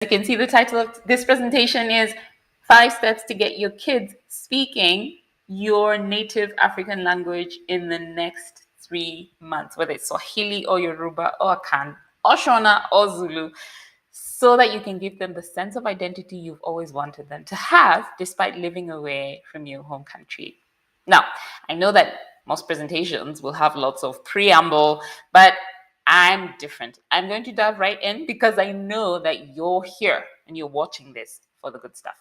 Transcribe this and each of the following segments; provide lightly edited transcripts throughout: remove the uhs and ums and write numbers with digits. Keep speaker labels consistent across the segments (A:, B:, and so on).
A: You can see the title of this presentation is 5 Steps to Get Your Kids Speaking Your Native African Language in the Next 3 Months, whether it's Swahili or Yoruba or Kan or Shona or Zulu, so that you can give them the sense of identity you've always wanted them to have despite living away from your home country. Now, I know that most presentations will have lots of preamble, but I'm different. I'm going to dive right in because I know that you're here and you're watching this for the good stuff.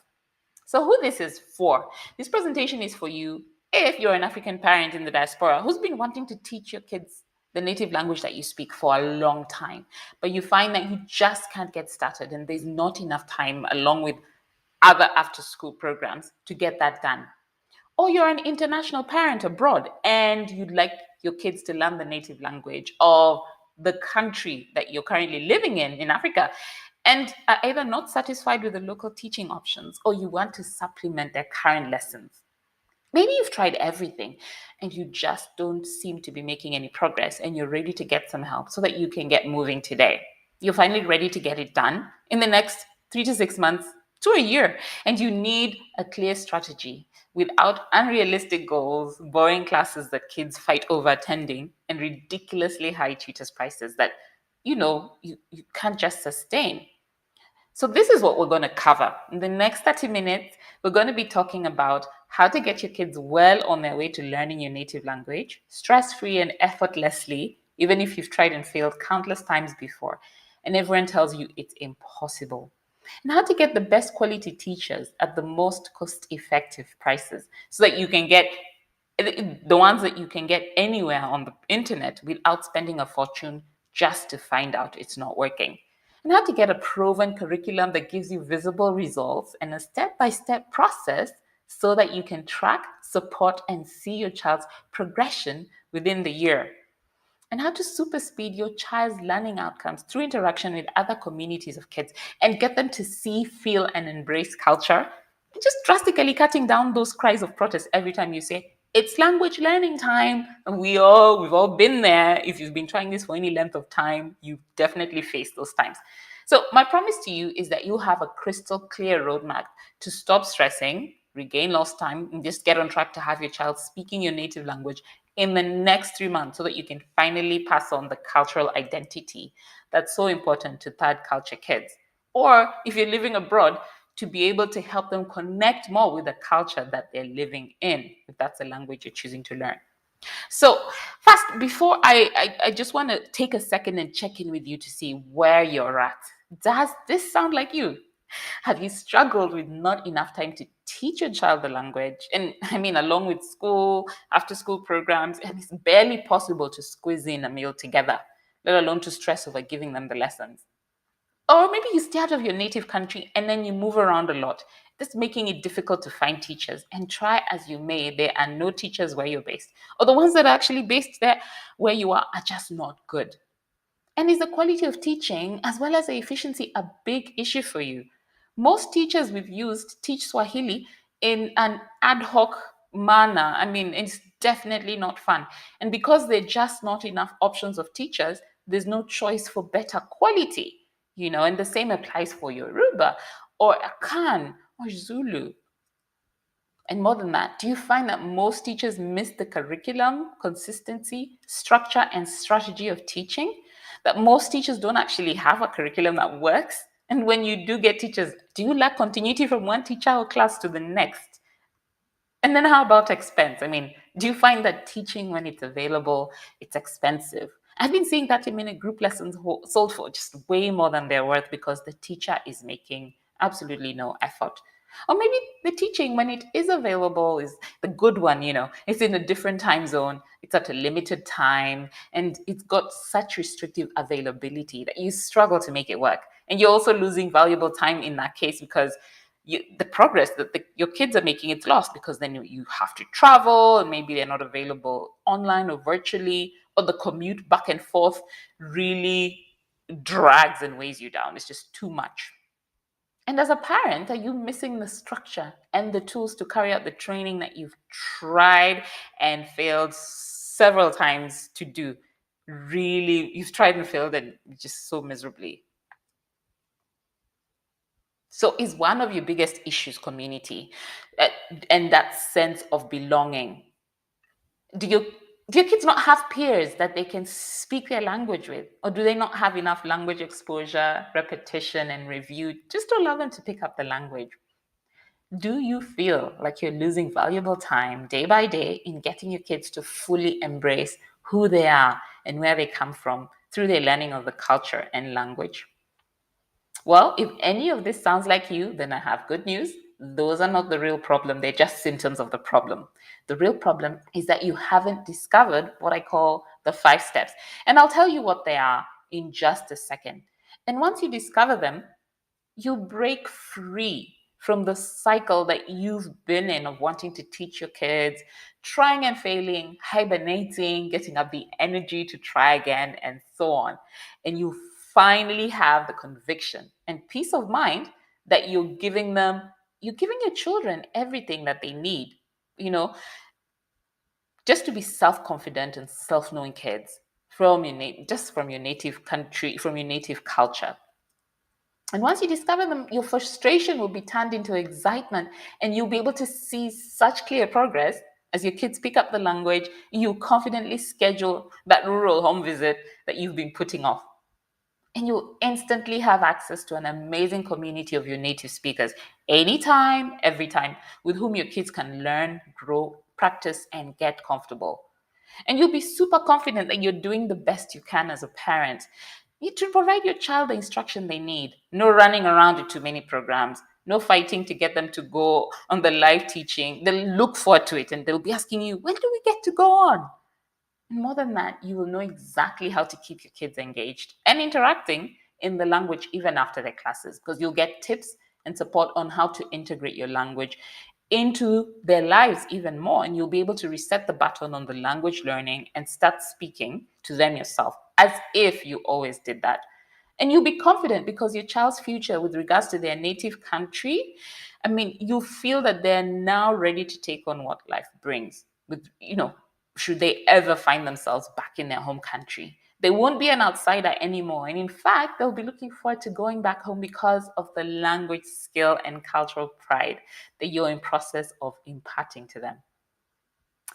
A: So, who this is for? This presentation is for you if you're an African parent in the diaspora who's been wanting to teach your kids the native language that you speak for a long time, but you find that you just can't get started and there's not enough time along with other after school programs to get that done. Or you're an international parent abroad and you'd like your kids to learn the native language of the country that you're currently living in Africa, and are either not satisfied with the local teaching options or you want to supplement their current lessons. Maybe you've tried everything and you just don't seem to be making any progress and you're ready to get some help so that you can get moving today. You're finally ready to get it done in the next 3 to 6 months to a year, and you need a clear strategy without unrealistic goals, boring classes that kids fight over attending, and ridiculously high tutors prices that you can't just sustain. So this is what we're going to cover. In the next 30 minutes, we're going to be talking about how to get your kids well on their way to learning your native language, stress-free and effortlessly, even if you've tried and failed countless times before, and everyone tells you it's impossible. And how to get the best quality teachers at the most cost-effective prices so that you can get the ones that you can get anywhere on the internet without spending a fortune just to find out it's not working. And how to get a proven curriculum that gives you visible results and a step-by-step process so that you can track, support, and see your child's progression within the year. And how to super speed your child's learning outcomes through interaction with other communities of kids and get them to see, feel, and embrace culture. Just drastically cutting down those cries of protest every time you say, it's language learning time. And we've all been there. If you've been trying this for any length of time, you've definitely faced those times. So my promise to you is that you'll have a crystal clear roadmap to stop stressing, regain lost time, and just get on track to have your child speaking your native language in the next 3 months so that you can finally pass on the cultural identity that's so important to third culture kids. Or if you're living abroad, to be able to help them connect more with the culture that they're living in, if that's the language you're choosing to learn. So, first, before I just want to take a second and check in with you to see where you're at. Does this sound like you? Have you struggled with not enough time to teach your child the language? And I mean, along with school, after school programs, and it's barely possible to squeeze in a meal together, let alone to stress over giving them the lessons. Or maybe you stay out of your native country and then you move around a lot. That's making it difficult to find teachers. And try as you may, there are no teachers where you're based. Or the ones that are actually based there where you are just not good. And is the quality of teaching as well as the efficiency a big issue for you? Most teachers we've used teach Swahili in an ad hoc manner. I mean, it's definitely not fun. And because there are just not enough options of teachers, there's no choice for better quality, and the same applies for Yoruba or Akan or Zulu. And more than that, do you find that most teachers miss the curriculum, consistency, structure, and strategy of teaching? That most teachers don't actually have a curriculum that works? And when you do get teachers, do you lack continuity from one teacher or class to the next? And then how about expense? I mean, do you find that teaching when it's available, it's expensive? I've been seeing 30-minute group lessons sold for just way more than they're worth because the teacher is making absolutely no effort. Or maybe the teaching, when it is available, is the good one, it's in a different time zone, it's at a limited time, and it's got such restrictive availability that you struggle to make it work. And you're also losing valuable time in that case because the progress that your kids are making, it's lost because then you have to travel and maybe they're not available online or virtually, or the commute back and forth really drags and weighs you down. It's just too much. And as a parent, are you missing the structure and the tools to carry out the training that you've tried and failed several times to do? Really, you've tried and failed and just so miserably. So is one of your biggest issues community, uh, and that sense of belonging? Do you do your kids not have peers that they can speak their language with? Or do they not have enough language exposure, repetition, and review just to allow them to pick up the language? Do you feel like you're losing valuable time day by day in getting your kids to fully embrace who they are and where they come from through their learning of the culture and language? Well, if any of this sounds like you, then I have good news. Those are not the real problem, they're just symptoms of the problem. The real problem is that you haven't discovered what I call the 5 steps. And I'll tell you what they are in just a second. And once you discover them, you break free from the cycle that you've been in of wanting to teach your kids, trying and failing, hibernating, getting up the energy to try again, and so on. And you finally have the conviction and peace of mind that you're giving your children everything that they need, you know, just to be self-confident and self-knowing kids from just from your native country, from your native culture. And once you discover them, your frustration will be turned into excitement, and you'll be able to see such clear progress as your kids pick up the language. You confidently schedule that rural home visit that you've been putting off. And you'll instantly have access to an amazing community of your native speakers anytime, every time, with whom your kids can learn, grow, practice, and get comfortable. And you'll be super confident that you're doing the best you can as a parent. You need to provide your child the instruction they need. No running around with too many programs. No fighting to get them to go on the live teaching. They'll look forward to it and they'll be asking you, when do we get to go on? And more than that, you will know exactly how to keep your kids engaged and interacting in the language even after their classes, because you'll get tips and support on how to integrate your language into their lives even more. And you'll be able to reset the button on the language learning and start speaking to them yourself as if you always did that. And you'll be confident because your child's future with regards to their native country, I mean, you feel that they're now ready to take on what life brings. Should they ever find themselves back in their home country, they won't be an outsider anymore. And in fact, they'll be looking forward to going back home because of the language skill and cultural pride that you're in process of imparting to them.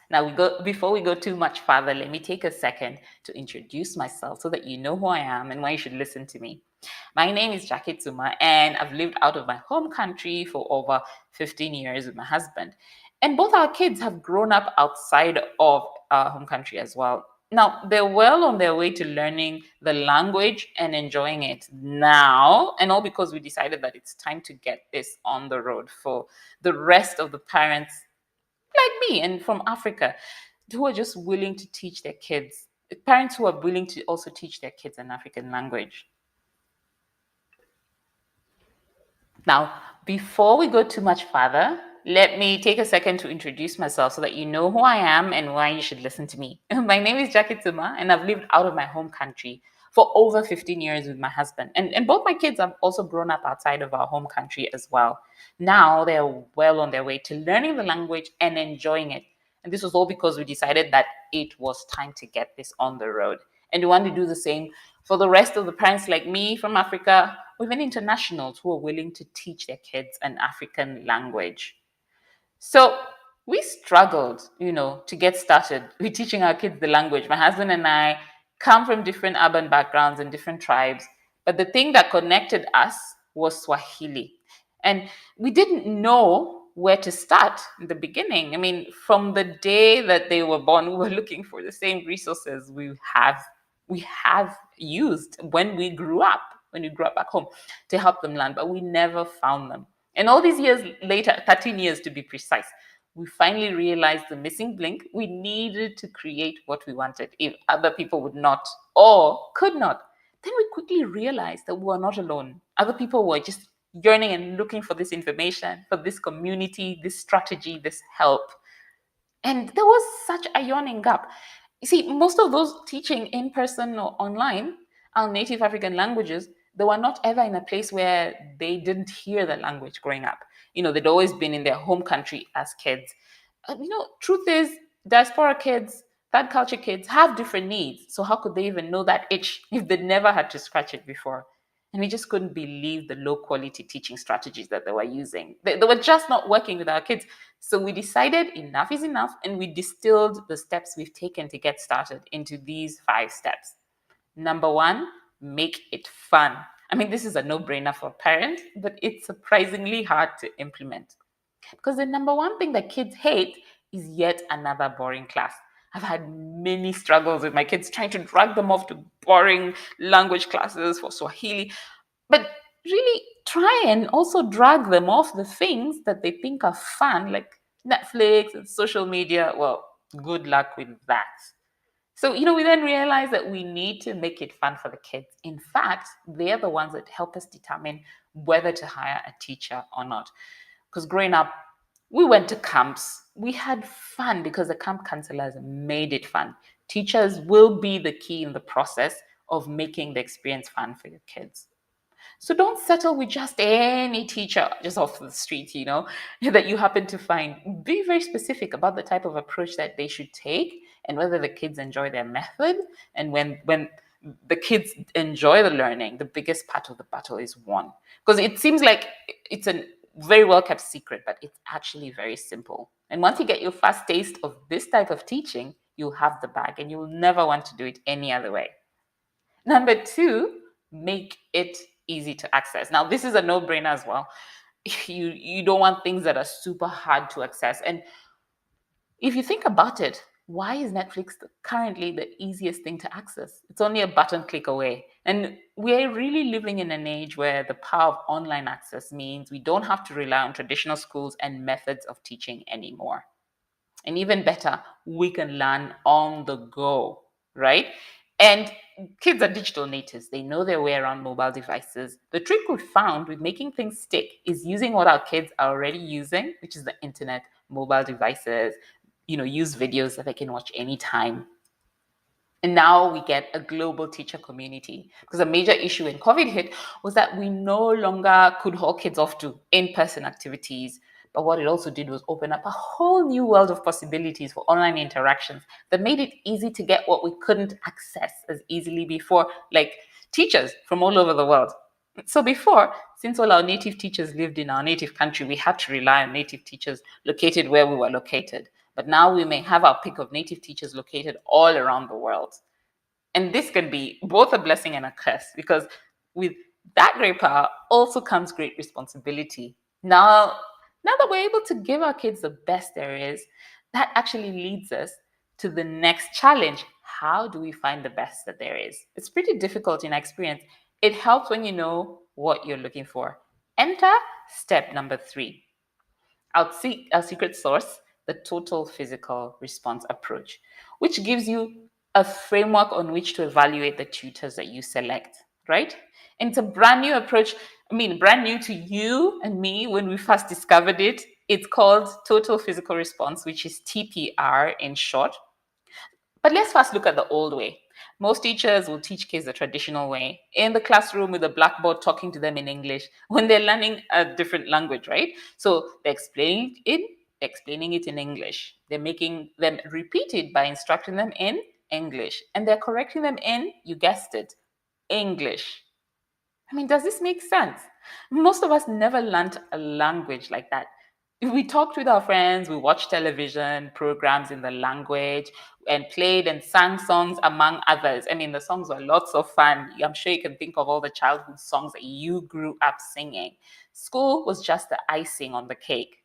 A: Now, before we go too much further, let me take a second to introduce myself so that you know who I am and why you should listen to me. My name is Jackie Tsuma, and I've lived out of my home country for over 15 years with my husband. And both our kids have grown up outside of our home country as well. Now, they're well on their way to learning the language and enjoying it now, and all because we decided that it's time to get this on the road for the rest of the parents like me and from Africa who are just willing to teach their kids, parents who are willing to also teach their kids an African language. Now, before we go too much further, let me take a second to introduce myself so that you know who I am and why you should listen to me. My name is Jackie Tsuma, and I've lived out of my home country for over 15 years with my husband. And both my kids have also grown up outside of our home country as well. Now they're well on their way to learning the language and enjoying it. And this was all because we decided that it was time to get this on the road. And we want to do the same for the rest of the parents like me from Africa, or even internationals who are willing to teach their kids an African language. So we struggled, to get started with teaching our kids the language. My husband and I come from different urban backgrounds and different tribes, but the thing that connected us was Swahili. And we didn't know where to start in the beginning. I mean, from the day that they were born, we were looking for the same resources we have used when we grew up back home to help them learn, but we never found them. And all these years later, 13 years to be precise, we finally realized the missing link. We needed to create what we wanted if other people would not or could not. Then we quickly realized that we were not alone. Other people were just yearning and looking for this information, for this community, this strategy, this help. And there was such a yawning gap. You see, most of those teaching in person or online our native African languages, they were not ever in a place where they didn't hear the language growing up. They'd always been in their home country as kids. Truth is, diaspora kids, third culture kids have different needs. So how could they even know that itch if they never had to scratch it before? And we just couldn't believe the low quality teaching strategies that they were using. They were just not working with our kids. So we decided enough is enough, and we distilled the steps we've taken to get started into these 5 steps. Number 1, make it fun. I mean, this is a no-brainer for parents, but it's surprisingly hard to implement. Because the number one thing that kids hate is yet another boring class. I've had many struggles with my kids trying to drag them off to boring language classes for Swahili. But really try and also drag them off the things that they think are fun, like Netflix and social media. Well, good luck with that. So, we then realize that we need to make it fun for the kids. In fact, they're the ones that help us determine whether to hire a teacher or not. Because growing up, we went to camps. We had fun because the camp counselors made it fun. Teachers will be the key in the process of making the experience fun for your kids. So don't settle with just any teacher just off the street, that you happen to find. Be very specific about the type of approach that they should take and whether the kids enjoy their method. And when the kids enjoy the learning, the biggest part of the battle is won. Because it seems like it's a very well kept secret, but it's actually very simple. And once you get your first taste of this type of teaching, you'll have the bag and you'll never want to do it any other way. Number 2, make it easy to access. Now, this is a no-brainer as well. You don't want things that are super hard to access. And if you think about it, why is Netflix currently the easiest thing to access? It's only a button click away. And we're really living in an age where the power of online access means we don't have to rely on traditional schools and methods of teaching anymore. And even better, we can learn on the go, right? And kids are digital natives. They know their way around mobile devices. The trick we found with making things stick is using what our kids are already using, which is the internet, mobile devices, use videos that they can watch anytime. And now we get a global teacher community, because a major issue when COVID hit was that we no longer could haul kids off to in-person activities. But what it also did was open up a whole new world of possibilities for online interactions that made it easy to get what we couldn't access as easily before, like teachers from all over the world. So before, since all our native teachers lived in our native country, we had to rely on native teachers located where we were located. But now we may have our pick of native teachers located all around the world. And this can be both a blessing and a curse, because with that great power also comes great responsibility. Now that we're able to give our kids the best there is, that actually leads us to the next challenge. How do we find the best that there is? It's pretty difficult in experience. It helps when you know what you're looking for. Enter step number 3. Our secret sauce, the total physical response approach, which gives you a framework on which to evaluate the tutors that you select, right? And it's a brand new approach. Brand new to you and me when we first discovered it. It's called total physical response, which is TPR in short. But let's first look at the old way. Most teachers will teach kids the traditional way, in the classroom with a blackboard talking to them in English when they're learning a different language, right? So they're explaining it in English. They're making them repeat it by instructing them in English. And they're correcting them in, you guessed it, English. Does this make sense? Most of us never learned a language like that. We talked with our friends, we watched television programs in the language, and played and sang songs among others. The songs were lots of fun. I'm sure you can think of all the childhood songs that you grew up singing. School was just the icing on the cake.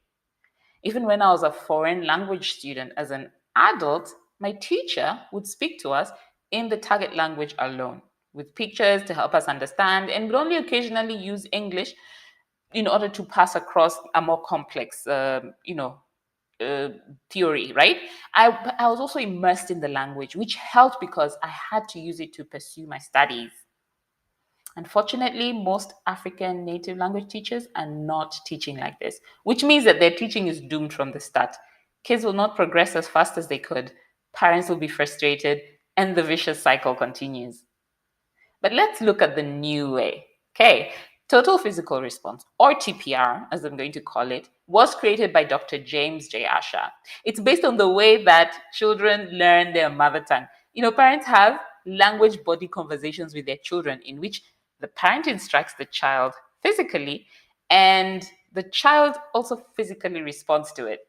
A: Even when I was a foreign language student as an adult, my teacher would speak to us in the target language alone, with pictures to help us understand, and would only occasionally use English in order to pass across a more complex, theory, right? I was also immersed in the language, which helped because I had to use it to pursue my studies. Unfortunately, most African native language teachers are not teaching like this, which means that their teaching is doomed from the start. Kids will not progress as fast as they could. Parents will be frustrated, and the vicious cycle continues. But let's look at the new way. Okay, total physical response, or TPR, as I'm going to call it, was created by Dr. James J. Asher. It's based on the way that children learn their mother tongue. Parents have language body conversations with their children in which The parent instructs the child physically, and the child also physically responds to it.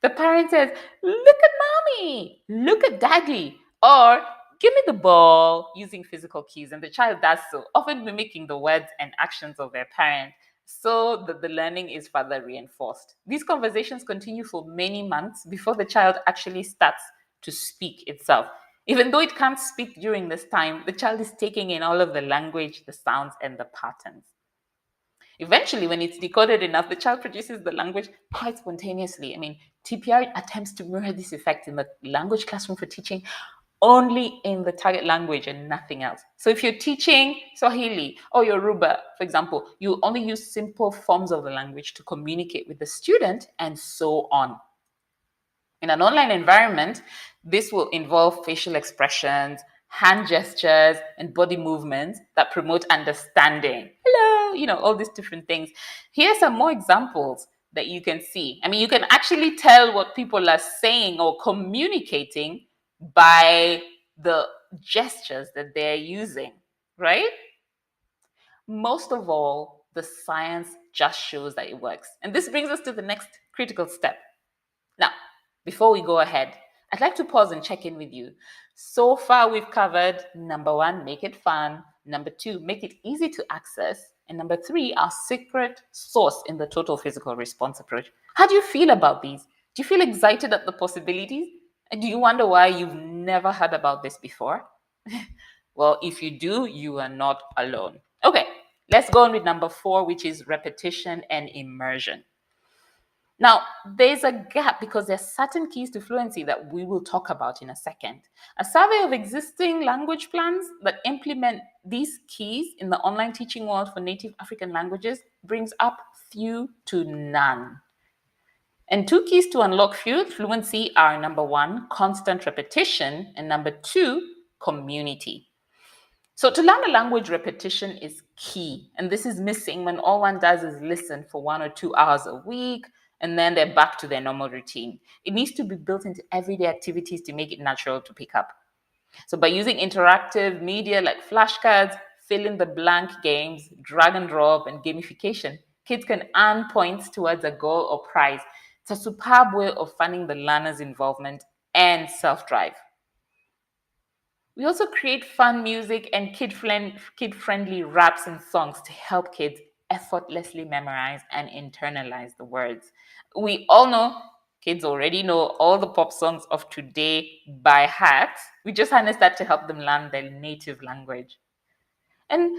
A: The parent says, "Look at mommy, look at daddy," or "Give me the ball," using physical cues. And the child does so, often mimicking the words and actions of their parent, so that the learning is further reinforced. These conversations continue for many months before the child actually starts to speak itself. Even though it can't speak during this time, the child is taking in all of the language, the sounds, and the patterns. Eventually, when it's decoded enough, the child produces the language quite spontaneously. I mean, TPR attempts to mirror this effect in the language classroom for teaching only in the target language and nothing else. So if you're teaching Swahili or Yoruba, for example, you only use simple forms of the language to communicate with the student and so on. In an online environment, this will involve facial expressions, hand gestures, and body movements that promote understanding. Hello, all these different things. Here are some more examples that you can see. I mean, you can actually tell what people are saying or communicating by the gestures that they're using, right? Most of all, the science just shows that it works. And this brings us to the next critical step. Now, before we go ahead, I'd like to pause and check in with you. So far, we've covered number one, make it fun. Number two, make it easy to access. And number three, our secret sauce in the total physical response approach. How do you feel about these? Do you feel excited at the possibilities? And do you wonder why you've never heard about this before? Well, if you do, you are not alone. Okay, let's go on with number four, which is repetition and immersion. Now, there's a gap because there are certain keys to fluency that we will talk about in a second. A survey of existing language plans that implement these keys in the online teaching world for native African languages brings up few to none. And two keys to unlock fluency are number one, constant repetition, and number two, community. So to learn a language, repetition is key. And this is missing when all one does is listen for 1 or 2 hours a week, and then they're back to their normal routine. It needs to be built into everyday activities to make it natural to pick up. So by using interactive media like flashcards, fill in the blank games, drag and drop, and gamification, kids can earn points towards a goal or prize. It's a superb way of funding the learner's involvement and self-drive. We also create fun music and kid-friendly raps and songs to help kids effortlessly memorize and internalize the words. We all know, kids already know all the pop songs of today by heart. We just harness that to help them learn their native language. And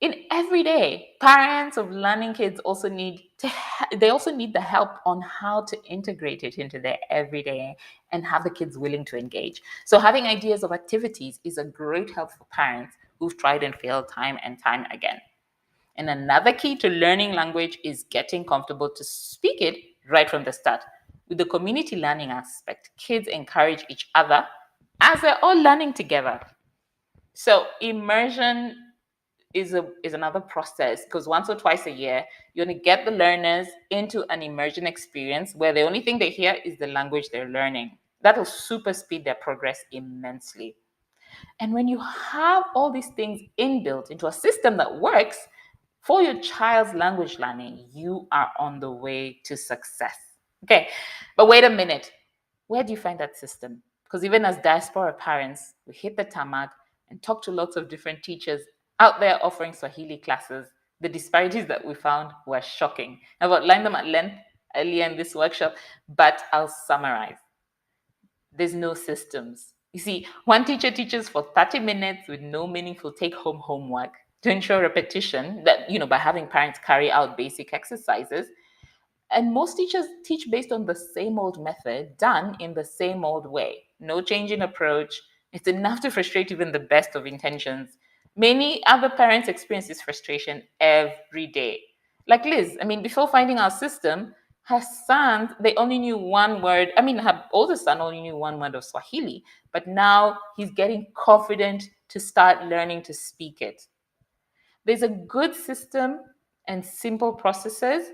A: in every day, parents of learning kids also need the help on how to integrate it into their everyday and have the kids willing to engage. So having ideas of activities is a great help for parents who've tried and failed time and time again. And another key to learning language is getting comfortable to speak it right from the start. With the community learning aspect, kids encourage each other as they're all learning together. So immersion is another process, because once or twice a year, you're going to get the learners into an immersion experience where the only thing they hear is the language they're learning. That will super speed their progress immensely. And when you have all these things inbuilt into a system that works for your child's language learning, you are on the way to success. Okay, but wait a minute. Where do you find that system? Because even as diaspora parents, we hit the tarmac and talk to lots of different teachers out there offering Swahili classes. The disparities that we found were shocking. I've outlined them at length earlier in this workshop, but I'll summarize. There's no systems. You see, one teacher teaches for 30 minutes with no meaningful take-home homework to ensure repetition, that, by having parents carry out basic exercises. And most teachers teach based on the same old method, done in the same old way. No change in approach. It's enough to frustrate even the best of intentions. Many other parents experience this frustration every day. Like Liz, before finding our system, her son, they only knew one word. Her oldest son only knew one word of Swahili, but now he's getting confident to start learning to speak it. There's a good system and simple processes,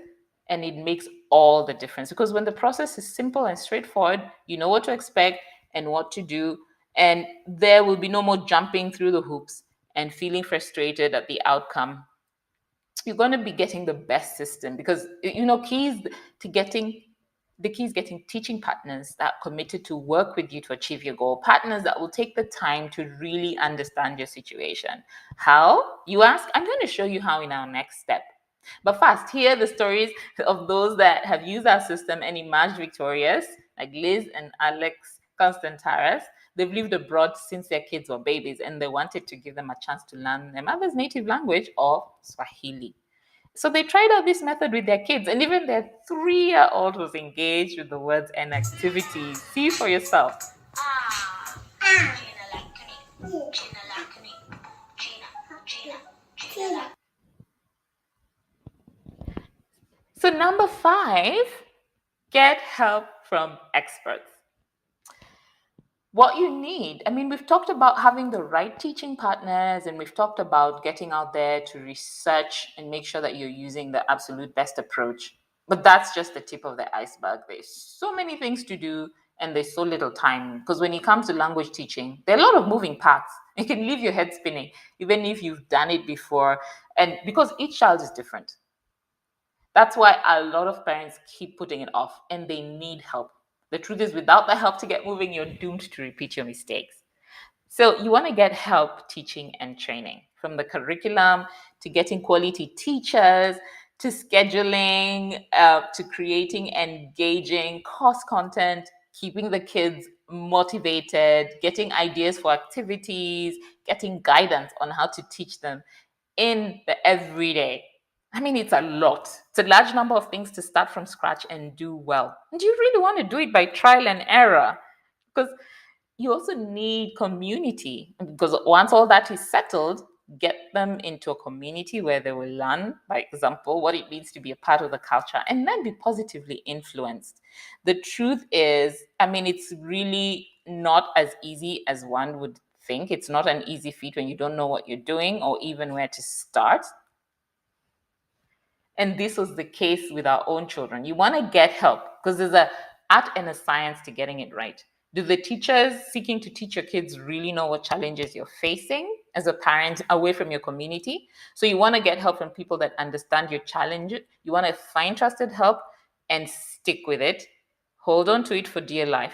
A: and it makes all the difference, because when the process is simple and straightforward, you know what to expect and what to do, and there will be no more jumping through the hoops. and feeling frustrated at the outcome, you're going to be getting the best system, because keys to getting the key is getting teaching partners that are committed to work with you to achieve your goal, partners that will take the time to really understand your situation. How, you ask? I'm going to show you how in our next step. But first, hear the stories of those that have used our system and emerged victorious, like Liz and Alex Constantares. They've lived abroad since their kids were babies, and they wanted to give them a chance to learn their mother's native language, or Swahili. So they tried out this method with their kids, and even their 3-year-old was engaged with the words and activities. See for yourself. So number 5, get help from experts. What you need, we've talked about having the right teaching partners, and we've talked about getting out there to research and make sure that you're using the absolute best approach. But that's just the tip of the iceberg. There's so many things to do, and there's so little time. Because when it comes to language teaching, there are a lot of moving parts. It can leave your head spinning, even if you've done it before. And because each child is different. That's why a lot of parents keep putting it off, and they need help. The truth is, without the help to get moving, you're doomed to repeat your mistakes. So you want to get help teaching and training, from the curriculum to getting quality teachers, to scheduling, to creating engaging course content, keeping the kids motivated, getting ideas for activities, getting guidance on how to teach them in the everyday. It's a lot. It's a large number of things to start from scratch and do well. And you really want to do it by trial and error, because you also need community. Because once all that is settled, get them into a community where they will learn, by example, what it means to be a part of the culture, and then be positively influenced. The truth is, it's really not as easy as one would think. It's not an easy feat when you don't know what you're doing or even where to start. And this was the case with our own children. You want to get help, because there's an art and a science to getting it right. Do the teachers seeking to teach your kids really know what challenges you're facing as a parent away from your community? So you want to get help from people that understand your challenge. You want to find trusted help and stick with it. Hold on to it for dear life.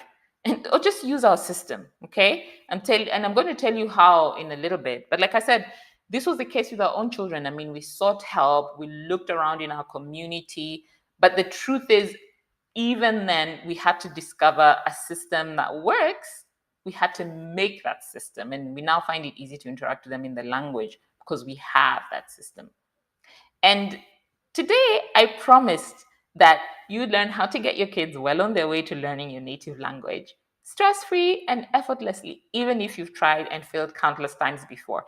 A: Or just use our system, okay? I'm going to tell you how in a little bit. But like I said, this was the case with our own children. We sought help, we looked around in our community, but the truth is, even then, we had to discover a system that works. We had to make that system, and we now find it easy to interact with them in the language because we have that system. And today, I promised that you'd learn how to get your kids well on their way to learning your native language, stress-free and effortlessly, even if you've tried and failed countless times before.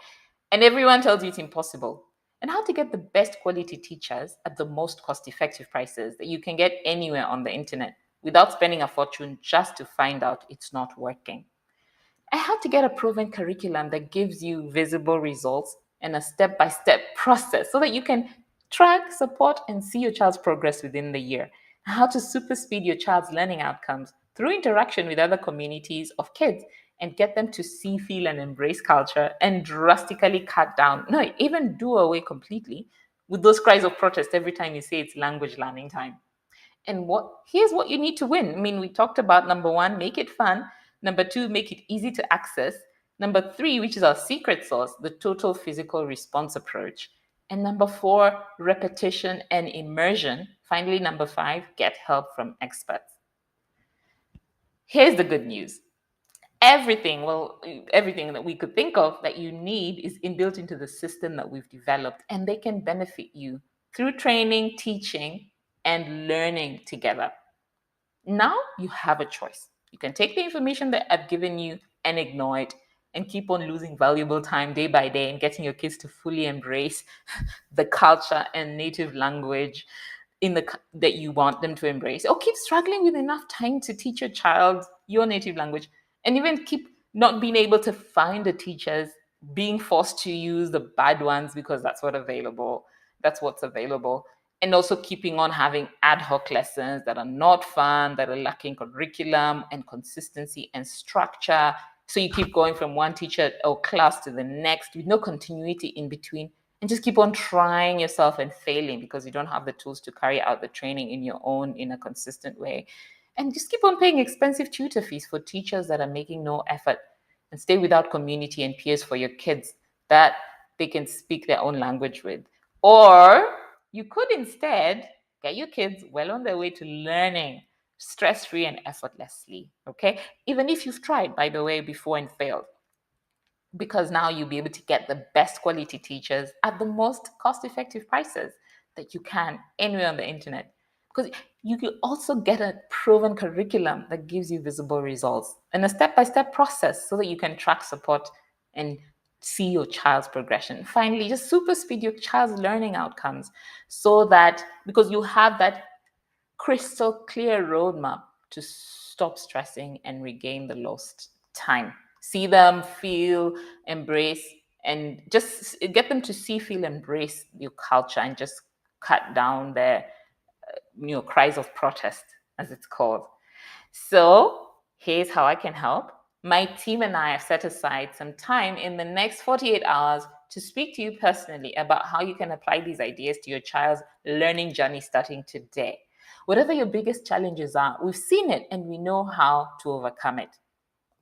A: And everyone tells you it's impossible. And how to get the best quality teachers at the most cost-effective prices that you can get anywhere on the internet without spending a fortune just to find out it's not working. I had to get a proven curriculum that gives you visible results and a step-by-step process so that you can track, support, and see your child's progress within the year. How to superspeed your child's learning outcomes through interaction with other communities of kids and get them to see, feel, and embrace culture, and drastically cut down, no, even do away completely with those cries of protest every time you say it's language learning time. And here's what you need to win. We talked about number 1, make it fun. Number 2, make it easy to access. Number 3, which is our secret sauce, the total physical response approach. And number 4, repetition and immersion. Finally, number 5, get help from experts. Here's the good news. Everything that we could think of that you need is inbuilt into the system that we've developed, and they can benefit you through training, teaching, and learning together. Now you have a choice. You can take the information that I've given you and ignore it and keep on losing valuable time day by day and getting your kids to fully embrace the culture and native language that you want them to embrace, or keep struggling with enough time to teach your child your native language, and even keep not being able to find the teachers, being forced to use the bad ones because that's what's available, and also keeping on having ad hoc lessons that are not fun, that are lacking curriculum and consistency and structure. So you keep going from one teacher or class to the next with no continuity in between, and just keep on trying yourself and failing because you don't have the tools to carry out the training in a consistent way. And just keep on paying expensive tutor fees for teachers that are making no effort, and stay without community and peers for your kids that they can speak their own language with. Or you could instead get your kids well on their way to learning stress-free and effortlessly, okay? Even if you've tried, by the way, before and failed, because now you'll be able to get the best quality teachers at the most cost-effective prices that you can anywhere on the internet. Because you can also get a proven curriculum that gives you visible results and a step-by-step process so that you can track, support, and see your child's progression. Finally, just super speed your child's learning outcomes so that, because you have that crystal clear roadmap to stop stressing and regain the lost time. See them, feel, embrace, and just get them to see, feel, embrace your culture and just cut down their cries of protest, as it's called. So here's how I can help. My team and I have set aside some time in the next 48 hours to speak to you personally about how you can apply these ideas to your child's learning journey starting today. Whatever your biggest challenges are, we've seen it and we know how to overcome it.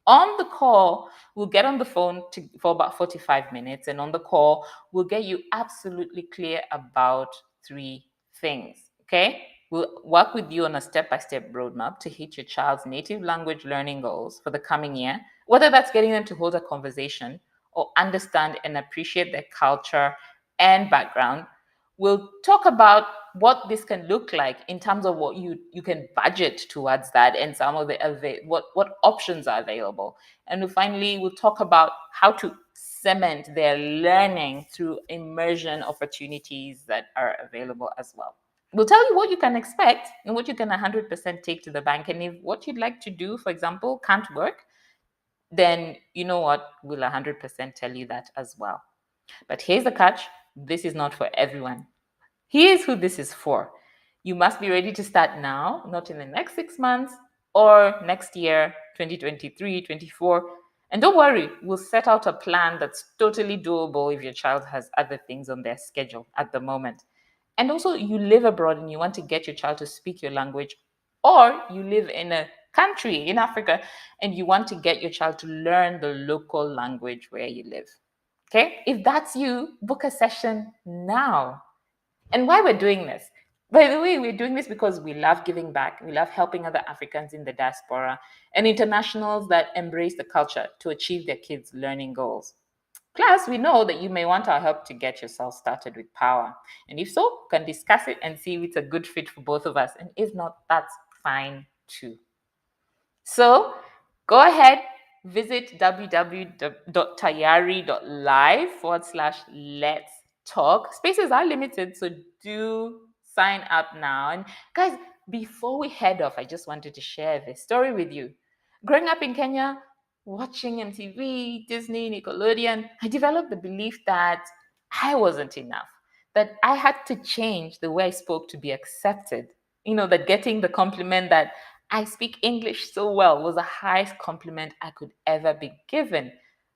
A: On the call, we'll get on the phone for about 45 minutes, and on the call, we'll get you absolutely clear about three things, okay? We'll work with you on a step-by-step roadmap to hit your child's native language learning goals for the coming year, whether that's getting them to hold a conversation or understand and appreciate their culture and background. We'll talk about what this can look like in terms of what you can budget towards that and some of the what options are available. And finally, we'll talk about how to cement their learning through immersion opportunities that are available as well. We'll tell you what you can expect and what you can 100% take to the bank. And if what you'd like to do, for example, can't work, then you know what? We'll 100% tell you that as well. But here's the catch. This is not for everyone. Here's who this is for. You must be ready to start now, not in the next 6 months or next year, 2023, 24. And don't worry, we'll set out a plan that's totally doable if your child has other things on their schedule at the moment. And also, you live abroad and you want to get your child to speak your language, or you live in a country in Africa and you want to get your child to learn the local language where you live. Okay? If that's you, book a session now. And why we're doing this? By the way, we're doing this because we love giving back. We love helping other Africans in the diaspora and internationals that embrace the culture to achieve their kids' learning goals. Plus, we know that you may want our help to get yourself started with power. And if so, we can discuss it and see if it's a good fit for both of us. And if not, that's fine too. So go ahead, visit www.tayari.live/let's talk. Spaces are limited, so do sign up now. And guys, before we head off, I just wanted to share this story with you. Growing up in Kenya, watching MTV, Disney, Nickelodeon, I developed the belief that I wasn't enough, that I had to change the way I spoke to be accepted. That getting the compliment that I speak English so well was the highest compliment I could ever be given.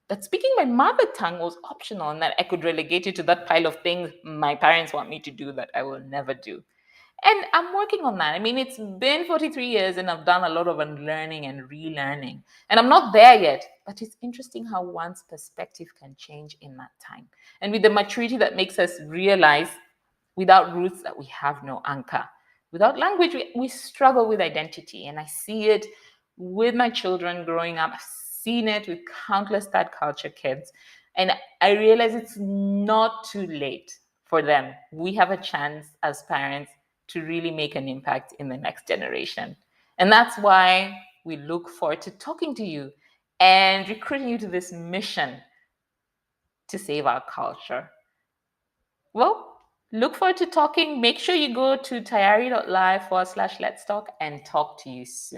A: That speaking my mother tongue was optional and that I could relegate it to that pile of things my parents want me to do that I will never do. And I'm working on that. I mean, it's been 43 years and I've done a lot of unlearning and relearning. And I'm not there yet, but it's interesting how one's perspective can change in that time. And with the maturity that makes us realize without roots that we have no anchor. Without language, we struggle with identity. And I see it with my children growing up. I've seen it with countless third culture kids. And I realize it's not too late for them. We have a chance as parents to really make an impact in the next generation. And that's why we look forward to talking to you and recruiting you to this mission to save our culture. Well, look forward to talking. Make sure you go to tayari.live/let's talk and talk to you soon.